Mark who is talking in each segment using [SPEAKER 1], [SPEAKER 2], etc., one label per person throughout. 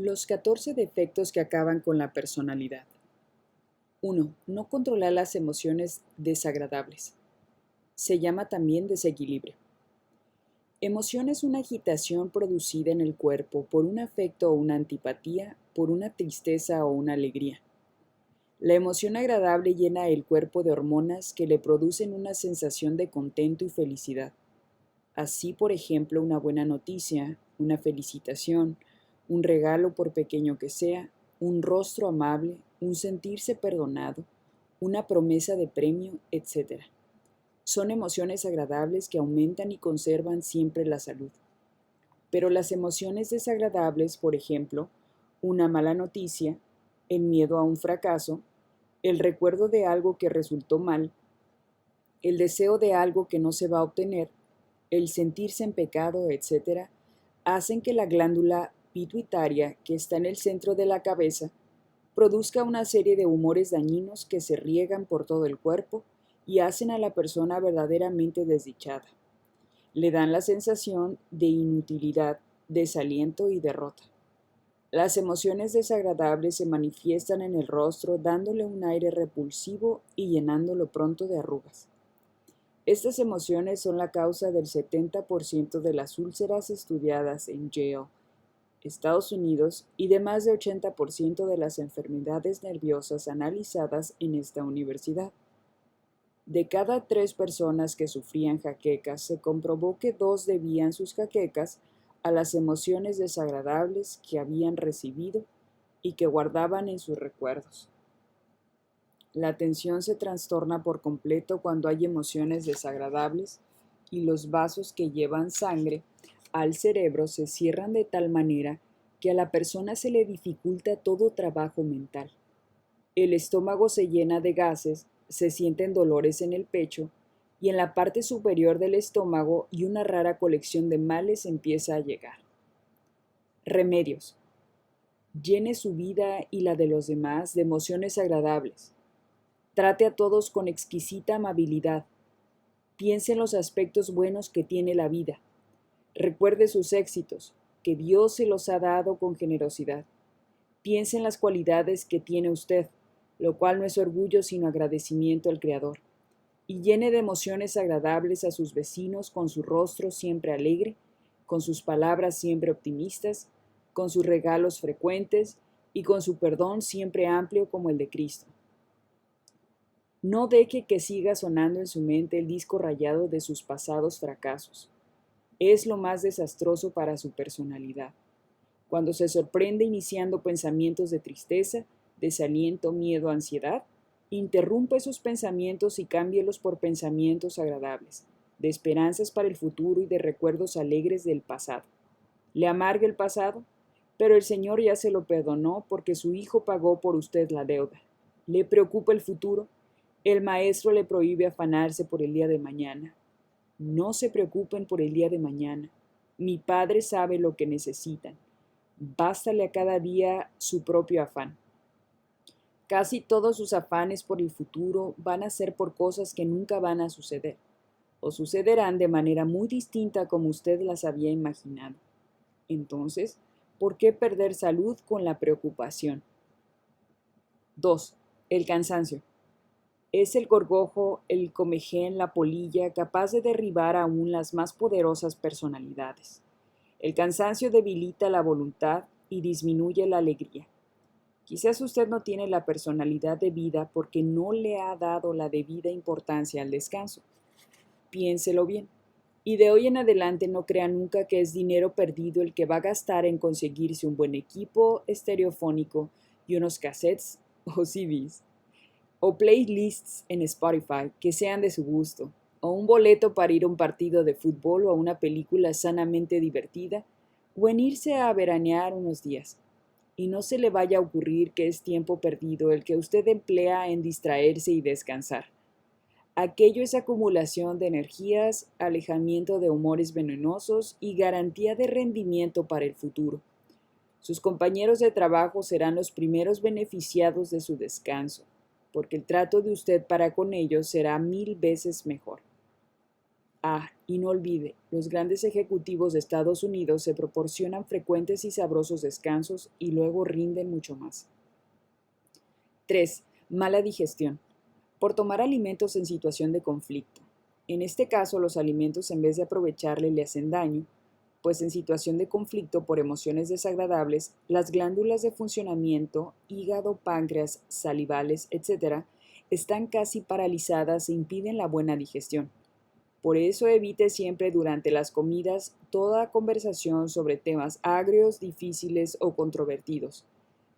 [SPEAKER 1] Los 14 defectos que acaban con la personalidad. 1. No controlar las emociones desagradables. Se llama también desequilibrio. Emoción es una agitación producida en el cuerpo por un afecto o una antipatía, por una tristeza o una alegría. La emoción agradable llena el cuerpo de hormonas que le producen una sensación de contento y felicidad. Así, por ejemplo, una buena noticia, una felicitación, un regalo por pequeño que sea, un rostro amable, un sentirse perdonado, una promesa de premio, etc. Son emociones agradables que aumentan y conservan siempre la salud. Pero las emociones desagradables, por ejemplo, una mala noticia, el miedo a un fracaso, el recuerdo de algo que resultó mal, el deseo de algo que no se va a obtener, el sentirse en pecado, etc., hacen que la glándula pituitaria, que está en el centro de la cabeza, produzca una serie de humores dañinos que se riegan por todo el cuerpo y hacen a la persona verdaderamente desdichada. Le dan la sensación de inutilidad, desaliento y derrota. Las emociones desagradables se manifiestan en el rostro dándole un aire repulsivo y llenándolo pronto de arrugas. Estas emociones son la causa del 70% de las úlceras estudiadas en Yale, Estados Unidos, y de más de 80% de las enfermedades nerviosas analizadas en esta universidad. De cada 3 personas que sufrían jaquecas, se comprobó que 2 debían sus jaquecas a las emociones desagradables que habían recibido y que guardaban en sus recuerdos. La atención se trastorna por completo cuando hay emociones desagradables y los vasos que llevan sangre al cerebro se cierran de tal manera que a la persona se le dificulta todo trabajo mental. El estómago se llena de gases, se sienten dolores en el pecho y en la parte superior del estómago y una rara colección de males empieza a llegar. Remedios. Llene su vida y la de los demás de emociones agradables. Trate a todos con exquisita amabilidad. Piense en los aspectos buenos que tiene la vida. Recuerde sus éxitos, que Dios se los ha dado con generosidad. Piense en las cualidades que tiene usted, lo cual no es orgullo sino agradecimiento al Creador. Y llene de emociones agradables a sus vecinos con su rostro siempre alegre, con sus palabras siempre optimistas, con sus regalos frecuentes y con su perdón siempre amplio como el de Cristo. No deje que siga sonando en su mente el disco rayado de sus pasados fracasos. Es lo más desastroso para su personalidad. Cuando se sorprende iniciando pensamientos de tristeza, desaliento, miedo, ansiedad, interrumpa esos pensamientos y cámbielos por pensamientos agradables, de esperanzas para el futuro y de recuerdos alegres del pasado. ¿Le amarga el pasado? Pero el Señor ya se lo perdonó porque su Hijo pagó por usted la deuda. ¿Le preocupa el futuro? El Maestro le prohíbe afanarse por el día de mañana. No se preocupen por el día de mañana. Mi Padre sabe lo que necesitan. Bástale a cada día su propio afán. Casi todos sus afanes por el futuro van a ser por cosas que nunca van a suceder, o sucederán de manera muy distinta como usted las había imaginado. Entonces, ¿por qué perder salud con la preocupación? 2. El cansancio. Es el gorgojo, el comején, la polilla, capaz de derribar aún las más poderosas personalidades. El cansancio debilita la voluntad y disminuye la alegría. Quizás usted no tiene la personalidad debida porque no le ha dado la debida importancia al descanso. Piénselo bien. Y de hoy en adelante no crea nunca que es dinero perdido el que va a gastar en conseguirse un buen equipo estereofónico y unos cassettes o CDs, o playlists en Spotify que sean de su gusto, o un boleto para ir a un partido de fútbol o a una película sanamente divertida, o en irse a veranear unos días. Y no se le vaya a ocurrir que es tiempo perdido el que usted emplea en distraerse y descansar. Aquello es acumulación de energías, alejamiento de humores venenosos y garantía de rendimiento para el futuro. Sus compañeros de trabajo serán los primeros beneficiados de su descanso, porque el trato de usted para con ellos será 1000 veces mejor. Y no olvide, los grandes ejecutivos de Estados Unidos se proporcionan frecuentes y sabrosos descansos y luego rinden mucho más. 3. Mala digestión. Por tomar alimentos en situación de conflicto. En este caso, los alimentos en vez de aprovecharle le hacen daño, pues en situación de conflicto por emociones desagradables, las glándulas de funcionamiento, hígado, páncreas, salivales, etc., están casi paralizadas e impiden la buena digestión. Por eso evite siempre durante las comidas toda conversación sobre temas agrios, difíciles o controvertidos.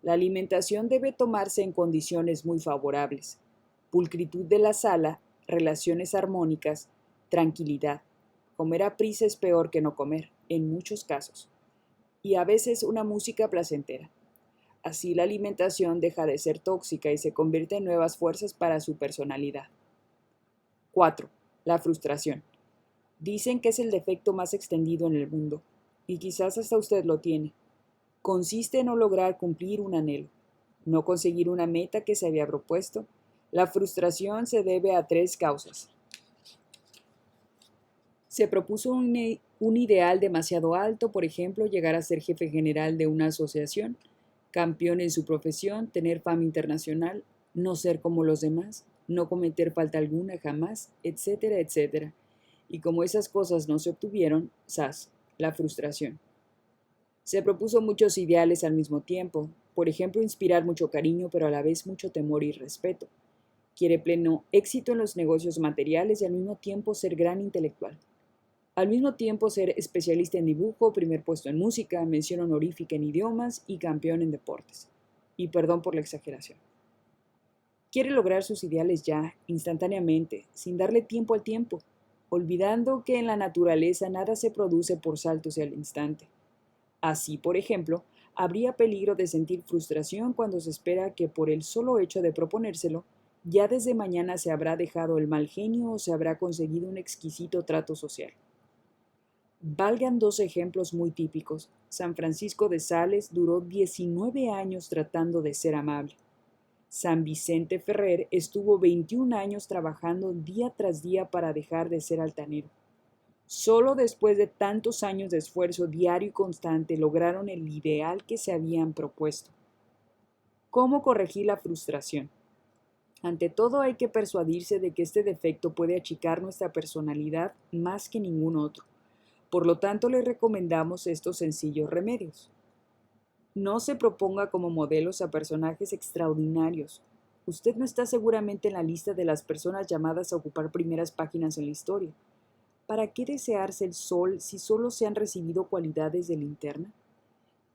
[SPEAKER 1] La alimentación debe tomarse en condiciones muy favorables. Pulcritud de la sala, relaciones armónicas, tranquilidad. Comer a prisa es peor que no comer, en muchos casos. Y a veces una música placentera. Así la alimentación deja de ser tóxica y se convierte en nuevas fuerzas para su personalidad. 4. La frustración. Dicen que es el defecto más extendido en el mundo, y quizás hasta usted lo tiene. Consiste en no lograr cumplir un anhelo, no conseguir una meta que se había propuesto. La frustración se debe a 3 causas. Se propuso un ideal demasiado alto, por ejemplo, llegar a ser jefe general de una asociación, campeón en su profesión, tener fama internacional, no ser como los demás, no cometer falta alguna jamás, etcétera, etcétera. Y como esas cosas no se obtuvieron, ¡zas!, la frustración. Se propuso muchos ideales al mismo tiempo, por ejemplo, inspirar mucho cariño, pero a la vez mucho temor y respeto. Quiere pleno éxito en los negocios materiales y al mismo tiempo ser gran intelectual. Al mismo tiempo ser especialista en dibujo, primer puesto en música, mención honorífica en idiomas y campeón en deportes. Y perdón por la exageración. Quiere lograr sus ideales ya, instantáneamente, sin darle tiempo al tiempo, olvidando que en la naturaleza nada se produce por saltos y al instante. Así, por ejemplo, habría peligro de sentir frustración cuando se espera que por el solo hecho de proponérselo, ya desde mañana se habrá dejado el mal genio o se habrá conseguido un exquisito trato social. Valgan 2 ejemplos muy típicos. San Francisco de Sales duró 19 años tratando de ser amable. San Vicente Ferrer estuvo 21 años trabajando día tras día para dejar de ser altanero. Solo después de tantos años de esfuerzo diario y constante lograron el ideal que se habían propuesto. ¿Cómo corregir la frustración? Ante todo hay que persuadirse de que este defecto puede achicar nuestra personalidad más que ningún otro. Por lo tanto, le recomendamos estos sencillos remedios. No se proponga como modelos a personajes extraordinarios. Usted no está seguramente en la lista de las personas llamadas a ocupar primeras páginas en la historia. ¿Para qué desearse el sol si solo se han recibido cualidades de linterna?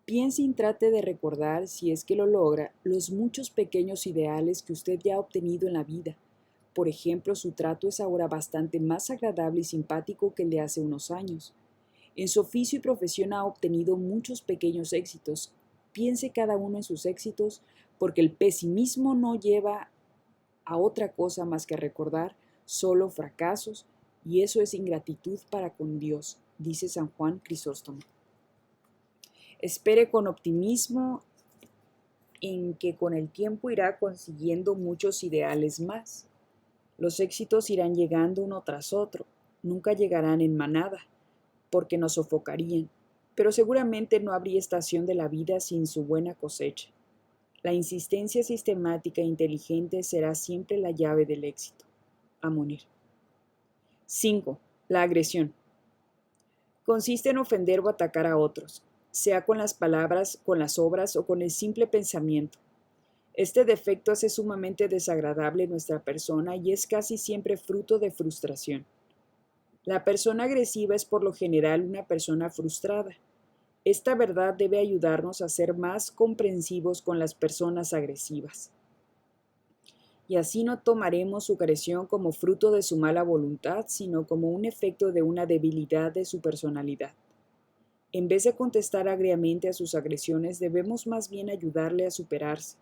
[SPEAKER 1] Piense y trate de recordar, si es que lo logra, los muchos pequeños ideales que usted ya ha obtenido en la vida. Por ejemplo, su trato es ahora bastante más agradable y simpático que el de hace unos años. En su oficio y profesión ha obtenido muchos pequeños éxitos. Piense cada uno en sus éxitos, porque el pesimismo no lleva a otra cosa más que recordar solo fracasos, y eso es ingratitud para con Dios, dice San Juan Crisóstomo. Espere con optimismo en que con el tiempo irá consiguiendo muchos ideales más. Los éxitos irán llegando uno tras otro, nunca llegarán en manada, porque nos sofocarían, pero seguramente no habría estación de la vida sin su buena cosecha. La insistencia sistemática e inteligente será siempre la llave del éxito. Amonir. 5. La agresión. Consiste en ofender o atacar a otros, sea con las palabras, con las obras o con el simple pensamiento. Este defecto hace sumamente desagradable nuestra persona y es casi siempre fruto de frustración. La persona agresiva es por lo general una persona frustrada. Esta verdad debe ayudarnos a ser más comprensivos con las personas agresivas. Y así no tomaremos su agresión como fruto de su mala voluntad, sino como un efecto de una debilidad de su personalidad. En vez de contestar agriamente a sus agresiones, debemos más bien ayudarle a superarse,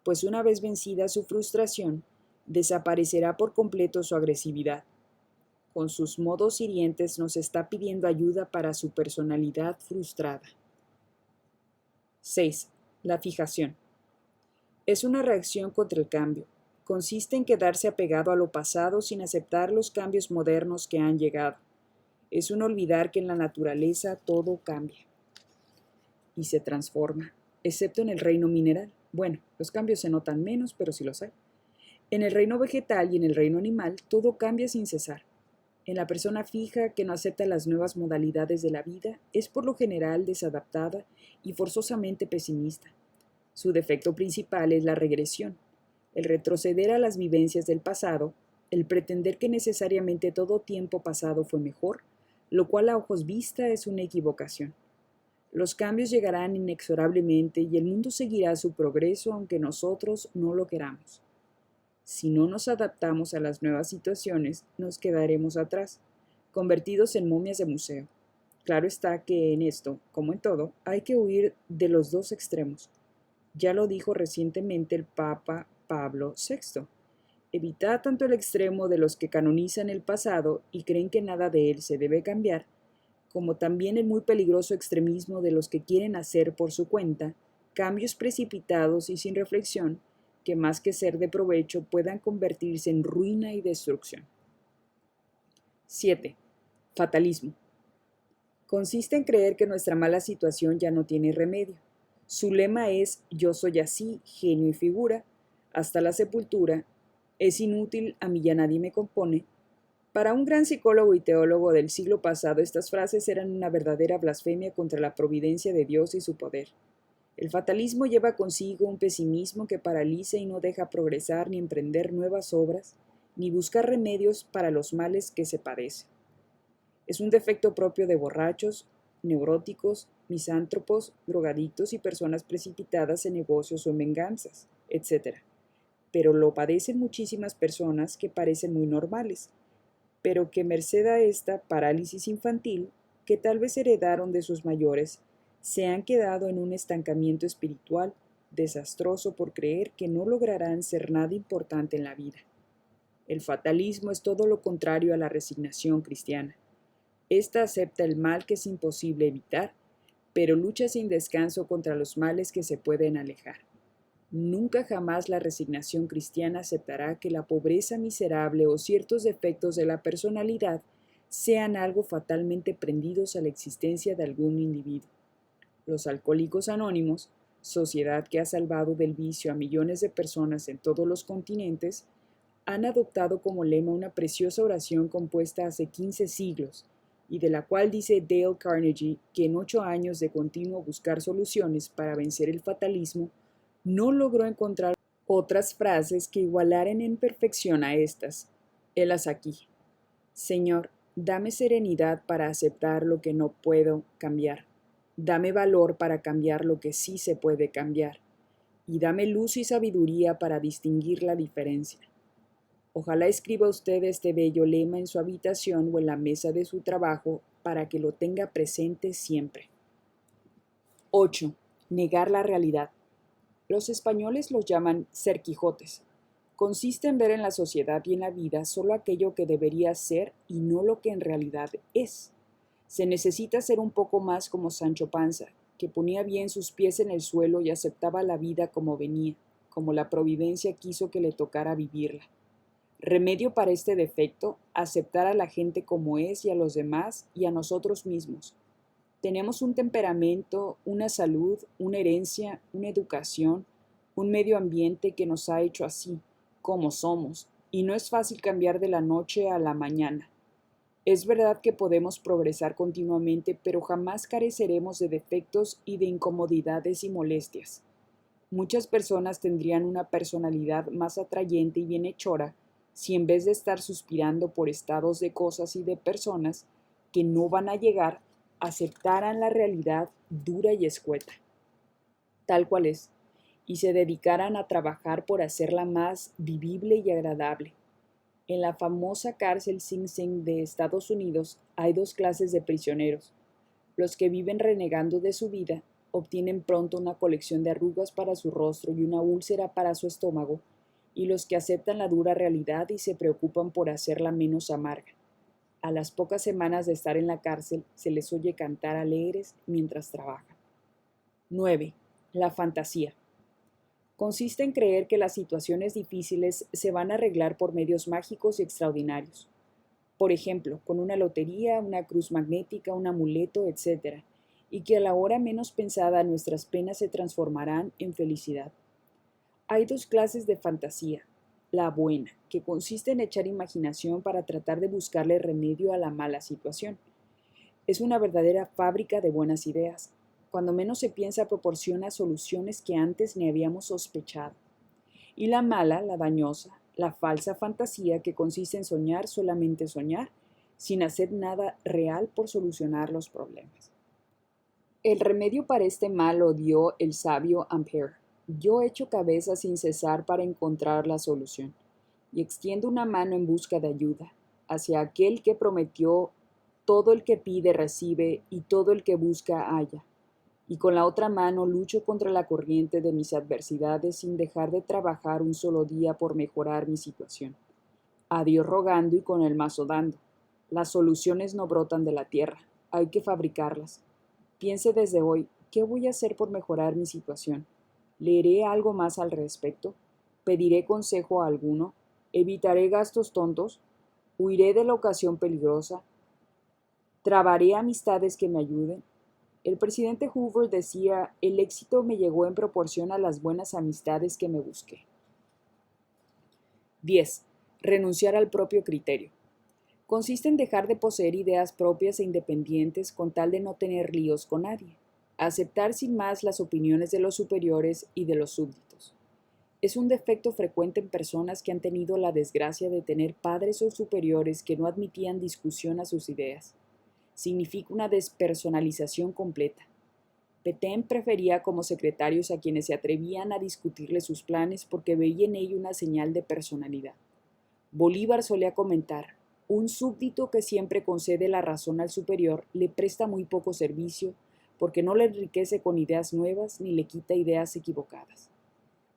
[SPEAKER 1] pues una vez vencida su frustración, desaparecerá por completo su agresividad. Con sus modos hirientes nos está pidiendo ayuda para su personalidad frustrada. 6. La fijación. Es una reacción contra el cambio. Consiste en quedarse apegado a lo pasado sin aceptar los cambios modernos que han llegado. Es un olvidar que en la naturaleza todo cambia y se transforma, excepto en el reino mineral. Bueno, los cambios se notan menos, pero sí los hay. En el reino vegetal y en el reino animal, todo cambia sin cesar. En la persona fija que no acepta las nuevas modalidades de la vida, es por lo general desadaptada y forzosamente pesimista. Su defecto principal es la regresión, el retroceder a las vivencias del pasado, el pretender que necesariamente todo tiempo pasado fue mejor, lo cual a ojos vista es una equivocación. Los cambios llegarán inexorablemente y el mundo seguirá su progreso aunque nosotros no lo queramos. Si no nos adaptamos a las nuevas situaciones, nos quedaremos atrás, convertidos en momias de museo. Claro está que en esto, como en todo, hay que huir de los dos extremos. Ya lo dijo recientemente el Papa Pablo VI. Evitad tanto el extremo de los que canonizan el pasado y creen que nada de él se debe cambiar, como también el muy peligroso extremismo de los que quieren hacer por su cuenta cambios precipitados y sin reflexión que más que ser de provecho puedan convertirse en ruina y destrucción. 7. Fatalismo. Consiste en creer que nuestra mala situación ya no tiene remedio. Su lema es yo soy así, genio y figura, hasta la sepultura, es inútil, a mí ya nadie me compone. Para un gran psicólogo y teólogo del siglo pasado, estas frases eran una verdadera blasfemia contra la providencia de Dios y su poder. El fatalismo lleva consigo un pesimismo que paraliza y no deja progresar ni emprender nuevas obras, ni buscar remedios para los males que se padecen. Es un defecto propio de borrachos, neuróticos, misántropos, drogadictos y personas precipitadas en negocios o en venganzas, etc. Pero lo padecen muchísimas personas que parecen muy normales, pero que merced a esta parálisis infantil, que tal vez heredaron de sus mayores, se han quedado en un estancamiento espiritual desastroso por creer que no lograrán ser nada importante en la vida. El fatalismo es todo lo contrario a la resignación cristiana. Esta acepta el mal que es imposible evitar, pero lucha sin descanso contra los males que se pueden alejar. Nunca jamás la resignación cristiana aceptará que la pobreza miserable o ciertos defectos de la personalidad sean algo fatalmente prendidos a la existencia de algún individuo. Los Alcohólicos Anónimos, sociedad que ha salvado del vicio a millones de personas en todos los continentes, han adoptado como lema una preciosa oración compuesta hace 15 siglos y de la cual dice Dale Carnegie que en 8 años de continuo buscar soluciones para vencer el fatalismo, no logró encontrar otras frases que igualaran en perfección a estas. Helas aquí. Señor, dame serenidad para aceptar lo que no puedo cambiar. Dame valor para cambiar lo que sí se puede cambiar. Y dame luz y sabiduría para distinguir la diferencia. Ojalá escriba usted este bello lema en su habitación o en la mesa de su trabajo para que lo tenga presente siempre. 8. Negar la realidad. Los españoles los llaman ser Quijotes. Consiste en ver en la sociedad y en la vida solo aquello que debería ser y no lo que en realidad es. Se necesita ser un poco más como Sancho Panza, que ponía bien sus pies en el suelo y aceptaba la vida como venía, como la providencia quiso que le tocara vivirla. Remedio para este defecto, aceptar a la gente como es y a los demás y a nosotros mismos. Tenemos un temperamento, una salud, una herencia, una educación, un medio ambiente que nos ha hecho así, como somos, y no es fácil cambiar de la noche a la mañana. Es verdad que podemos progresar continuamente, pero jamás careceremos de defectos y de incomodidades y molestias. Muchas personas tendrían una personalidad más atrayente y bienhechora si en vez de estar suspirando por estados de cosas y de personas que no van a llegar, aceptaran la realidad dura y escueta, tal cual es, y se dedicaran a trabajar por hacerla más vivible y agradable. En la famosa cárcel Sing Sing de Estados Unidos hay 2 clases de prisioneros. Los que viven renegando de su vida obtienen pronto una colección de arrugas para su rostro y una úlcera para su estómago, y los que aceptan la dura realidad y se preocupan por hacerla menos amarga. A las pocas semanas de estar en la cárcel se les oye cantar alegres mientras trabajan. 9. La fantasía. Consiste en creer que las situaciones difíciles se van a arreglar por medios mágicos y extraordinarios. por ejemplo, con una lotería, una cruz magnética, un amuleto, etc., y que a la hora menos pensada nuestras penas se transformarán en felicidad. Hay dos clases de fantasía. La buena, que consiste en echar imaginación para tratar de buscarle remedio a la mala situación. Es una verdadera fábrica de buenas ideas. Cuando menos se piensa proporciona soluciones que antes ni habíamos sospechado. Y la mala, la dañosa, la falsa fantasía que consiste en soñar solamente soñar, sin hacer nada real por solucionar los problemas. El remedio para este mal lo dio el sabio Ampère. Yo echo cabeza sin cesar para encontrar la solución, y extiendo una mano en busca de ayuda, hacia aquel que prometió: todo el que pide recibe, y todo el que busca halla. Y con la otra mano lucho contra la corriente de mis adversidades sin dejar de trabajar un solo día por mejorar mi situación. A Dios rogando y con el mazo dando. Las soluciones no brotan de la tierra, hay que fabricarlas. Piense desde hoy, ¿qué voy a hacer por mejorar mi situación? ¿Leeré algo más al respecto? ¿Pediré consejo a alguno? ¿Evitaré gastos tontos? ¿Huiré de la ocasión peligrosa? ¿Trabaré amistades que me ayuden? El presidente Hoover decía: el éxito me llegó en proporción a las buenas amistades que me busqué. 10. Renunciar al propio criterio. Consiste en dejar de poseer ideas propias e independientes con tal de no tener líos con nadie. Aceptar sin más las opiniones de los superiores y de los súbditos. Es un defecto frecuente en personas que han tenido la desgracia de tener padres o superiores que no admitían discusión a sus ideas. Significa una despersonalización completa. Petén prefería como secretarios a quienes se atrevían a discutirle sus planes porque veía en ello una señal de personalidad. Bolívar solía comentar: un súbdito que siempre concede la razón al superior le presta muy poco servicio porque no le enriquece con ideas nuevas ni le quita ideas equivocadas.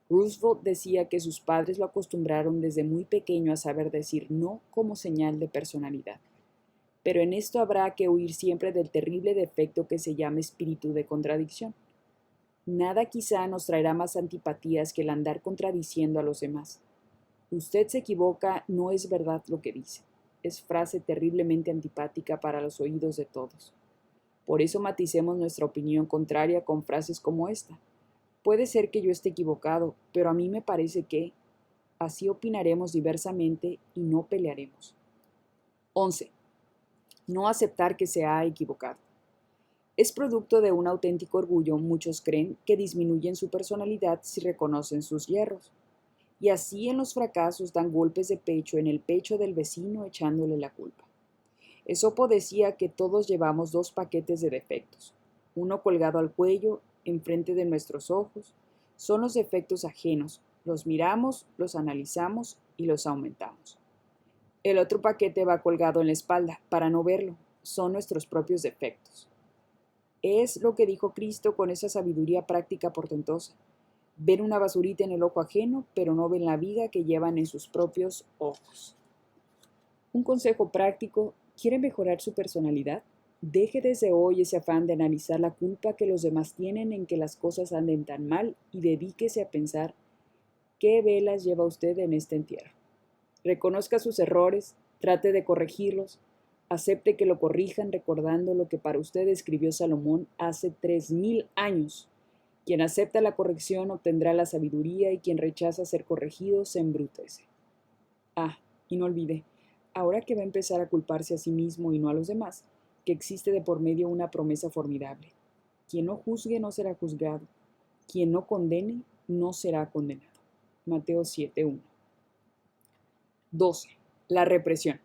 [SPEAKER 1] Roosevelt decía que sus padres lo acostumbraron desde muy pequeño a saber decir no como señal de personalidad. Pero en esto habrá que huir siempre del terrible defecto que se llama espíritu de contradicción. Nada quizá nos traerá más antipatías que el andar contradiciendo a los demás. Usted se equivoca, no es verdad lo que dice. Es frase terriblemente antipática para los oídos de todos. Por eso maticemos nuestra opinión contraria con frases como esta: puede ser que yo esté equivocado, pero a mí me parece que... Así opinaremos diversamente y no pelearemos. 11. No aceptar que se ha equivocado. Es producto de un auténtico orgullo. Muchos creen que disminuyen su personalidad si reconocen sus yerros. Y así en los fracasos dan golpes de pecho en el pecho del vecino echándole la culpa. Esopo decía que todos llevamos dos paquetes de defectos, uno colgado al cuello, enfrente de nuestros ojos. Son los defectos ajenos, los miramos, los analizamos y los aumentamos. El otro paquete va colgado en la espalda, para no verlo, son nuestros propios defectos. Es lo que dijo Cristo con esa sabiduría práctica portentosa. Ven una basurita en el ojo ajeno, pero no ven la viga que llevan en sus propios ojos. Un consejo práctico: ¿quiere mejorar su personalidad? Deje desde hoy ese afán de analizar la culpa que los demás tienen en que las cosas anden tan mal y dedíquese a pensar: ¿qué velas lleva usted en este entierro? Reconozca sus errores, trate de corregirlos, acepte que lo corrijan recordando lo que para usted escribió Salomón hace 3000 años. Quien acepta la corrección obtendrá la sabiduría y quien rechaza ser corregido se embrutece. Y no olvide, ahora que va a empezar a culparse a sí mismo y no a los demás, que existe de por medio una promesa formidable. Quien no juzgue no será juzgado, quien no condene no será condenado. Mateo 7:1. 12. La represión.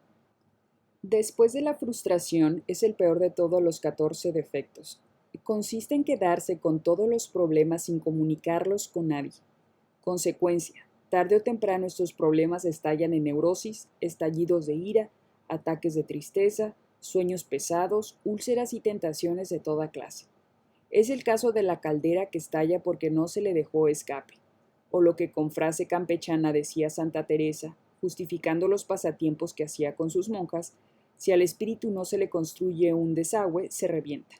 [SPEAKER 1] Después de la frustración es el peor de todos los 14 defectos. Consiste en quedarse con todos los problemas sin comunicarlos con nadie. Consecuencia: tarde o temprano estos problemas estallan en neurosis, estallidos de ira, ataques de tristeza, sueños pesados, úlceras y tentaciones de toda clase. Es el caso de la caldera que estalla porque no se le dejó escape, o lo que con frase campechana decía Santa Teresa, justificando los pasatiempos que hacía con sus monjas: si al espíritu no se le construye un desagüe, se revienta.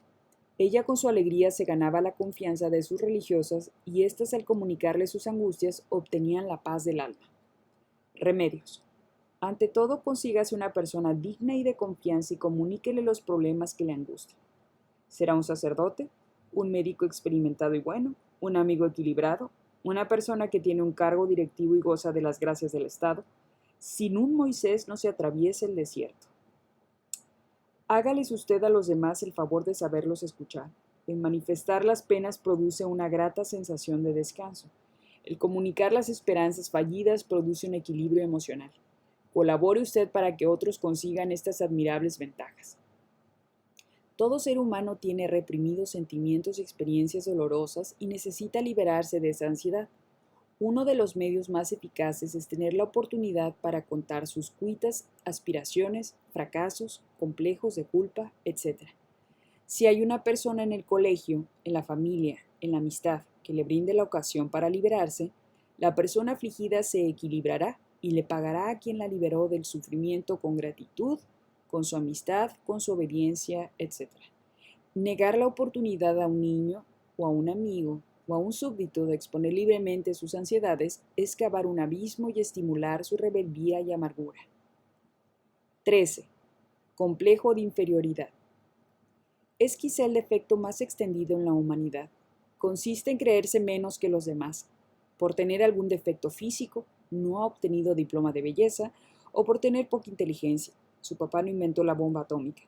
[SPEAKER 1] Ella con su alegría se ganaba la confianza de sus religiosas y éstas al comunicarle sus angustias obtenían la paz del alma. Remedios. Ante todo, consígase una persona digna y de confianza y comuníquele los problemas que le angustian. ¿Será un sacerdote, un médico experimentado y bueno, un amigo equilibrado, una persona que tiene un cargo directivo y goza de las gracias del Estado? Sin un Moisés no se atraviesa el desierto. Hágales usted a los demás el favor de saberlos escuchar. El manifestar las penas produce una grata sensación de descanso. El comunicar las esperanzas fallidas produce un equilibrio emocional. Colabore usted para que otros consigan estas admirables ventajas. Todo ser humano tiene reprimidos sentimientos y experiencias dolorosas y necesita liberarse de esa ansiedad. Uno de los medios más eficaces es tener la oportunidad para contar sus cuitas, aspiraciones, fracasos, complejos de culpa, etc. Si hay una persona en el colegio, en la familia, en la amistad, que le brinde la ocasión para liberarse, la persona afligida se equilibrará y le pagará a quien la liberó del sufrimiento con gratitud, con su amistad, con su obediencia, etc. Negar la oportunidad a un niño o a un amigo o a un súbdito de exponer libremente sus ansiedades es cavar un abismo y estimular su rebeldía y amargura. 13. Complejo de inferioridad. Es quizá el defecto más extendido en la humanidad. Consiste en creerse menos que los demás, por tener algún defecto físico, no ha obtenido diploma de belleza, o por tener poca inteligencia, su papá no inventó la bomba atómica,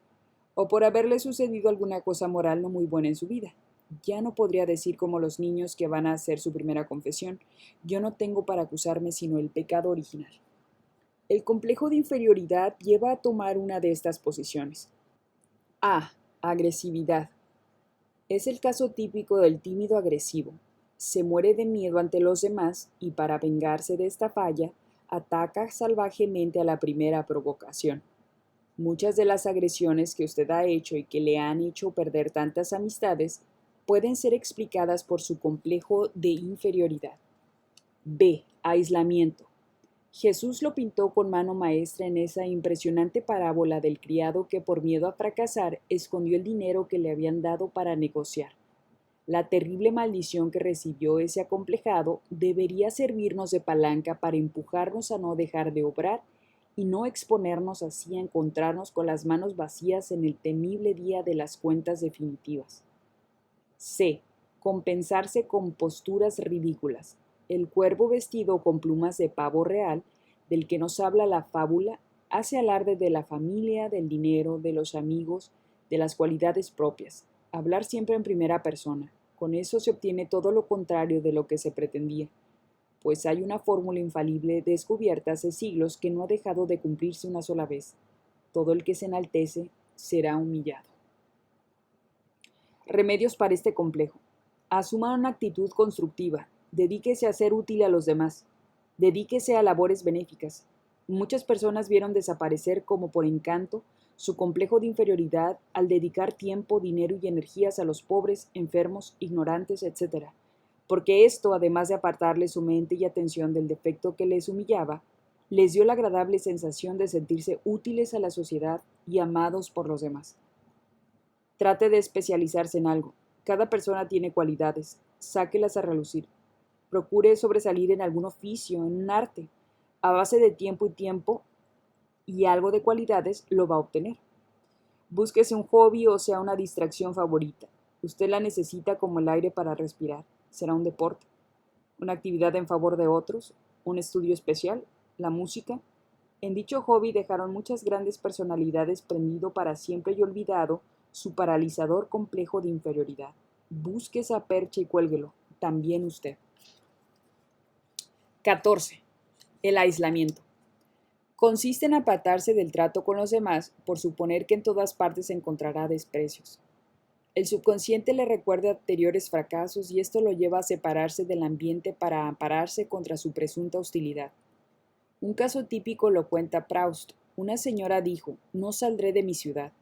[SPEAKER 1] o por haberle sucedido alguna cosa moral no muy buena en su vida. Ya no podría decir como los niños que van a hacer su primera confesión, yo no tengo para acusarme sino el pecado original. El complejo de inferioridad lleva a tomar una de estas posiciones. A. Agresividad. Es el caso típico del tímido agresivo. Se muere de miedo ante los demás y para vengarse de esta falla, ataca salvajemente a la primera provocación. Muchas de las agresiones que usted ha hecho y que le han hecho perder tantas amistades pueden ser explicadas por su complejo de inferioridad. B. Aislamiento. Jesús lo pintó con mano maestra en esa impresionante parábola del criado que por miedo a fracasar escondió el dinero que le habían dado para negociar. La terrible maldición que recibió ese acomplejado debería servirnos de palanca para empujarnos a no dejar de obrar y no exponernos así a encontrarnos con las manos vacías en el temible día de las cuentas definitivas. C. Compensarse con posturas ridículas. El cuervo vestido con plumas de pavo real, del que nos habla la fábula, hace alarde de la familia, del dinero, de los amigos, de las cualidades propias. Hablar siempre en primera persona. Con eso se obtiene todo lo contrario de lo que se pretendía, pues hay una fórmula infalible descubierta hace siglos que no ha dejado de cumplirse una sola vez. Todo el que se enaltece será humillado. Remedios para este complejo. Asuma una actitud constructiva. Dedíquese a ser útil a los demás. Dedíquese a labores benéficas. Muchas personas vieron desaparecer como por encanto su complejo de inferioridad al dedicar tiempo, dinero y energías a los pobres, enfermos, ignorantes, etc. Porque esto, además de apartarle su mente y atención del defecto que les humillaba, les dio la agradable sensación de sentirse útiles a la sociedad y amados por los demás. Trate de especializarse en algo. Cada persona tiene cualidades. Sáquelas a relucir. Procure sobresalir en algún oficio, en un arte. A base de tiempo y algo de cualidades lo va a obtener. Búsquese un hobby o sea una distracción favorita. Usted la necesita como el aire para respirar. Será un deporte, una actividad en favor de otros, un estudio especial, la música. En dicho hobby dejaron muchas grandes personalidades prendido para siempre y olvidado su paralizador complejo de inferioridad. Busque esa percha y cuélguelo, también usted. 14. El aislamiento. Consiste en apartarse del trato con los demás por suponer que en todas partes encontrará desprecios. El subconsciente le recuerda anteriores fracasos y esto lo lleva a separarse del ambiente para ampararse contra su presunta hostilidad. Un caso típico lo cuenta Proust. Una señora dijo, no saldré de mi ciudad.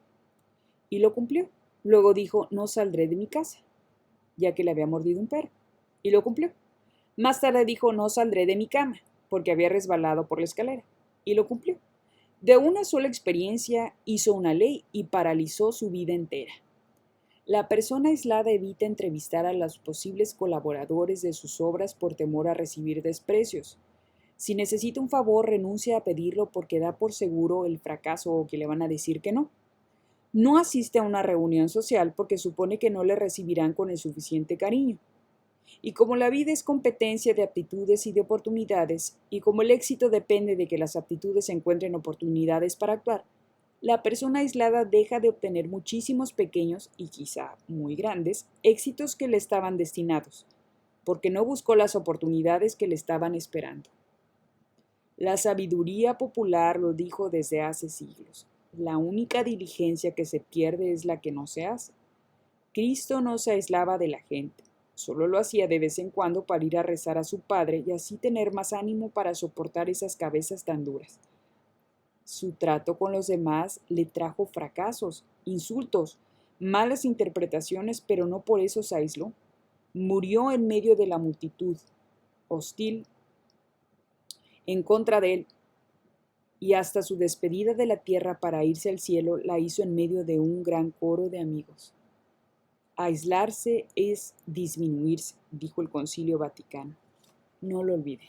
[SPEAKER 1] Y lo cumplió. Luego dijo, no saldré de mi casa, ya que le había mordido un perro. Y lo cumplió. Más tarde dijo, no saldré de mi cama, porque había resbalado por la escalera. Y lo cumplió. De una sola experiencia hizo una ley y paralizó su vida entera. La persona aislada evita entrevistar a los posibles colaboradores de sus obras por temor a recibir desprecios. Si necesita un favor, renuncia a pedirlo porque da por seguro el fracaso o que le van a decir que no. No asiste a una reunión social porque supone que no le recibirán con el suficiente cariño. Y como la vida es competencia de aptitudes y de oportunidades, y como el éxito depende de que las aptitudes encuentren oportunidades para actuar, la persona aislada deja de obtener muchísimos pequeños y quizá muy grandes éxitos que le estaban destinados, porque no buscó las oportunidades que le estaban esperando. La sabiduría popular lo dijo desde hace siglos. La única diligencia que se pierde es la que no se hace. Cristo no se aislaba de la gente, solo lo hacía de vez en cuando para ir a rezar a su Padre y así tener más ánimo para soportar esas cabezas tan duras. Su trato con los demás le trajo fracasos, insultos, malas interpretaciones, pero no por eso se aisló. Murió en medio de la multitud, hostil, en contra de él, y hasta su despedida de la tierra para irse al cielo la hizo en medio de un gran coro de amigos. Aislarse es disminuirse, dijo el Concilio Vaticano. No lo olvide.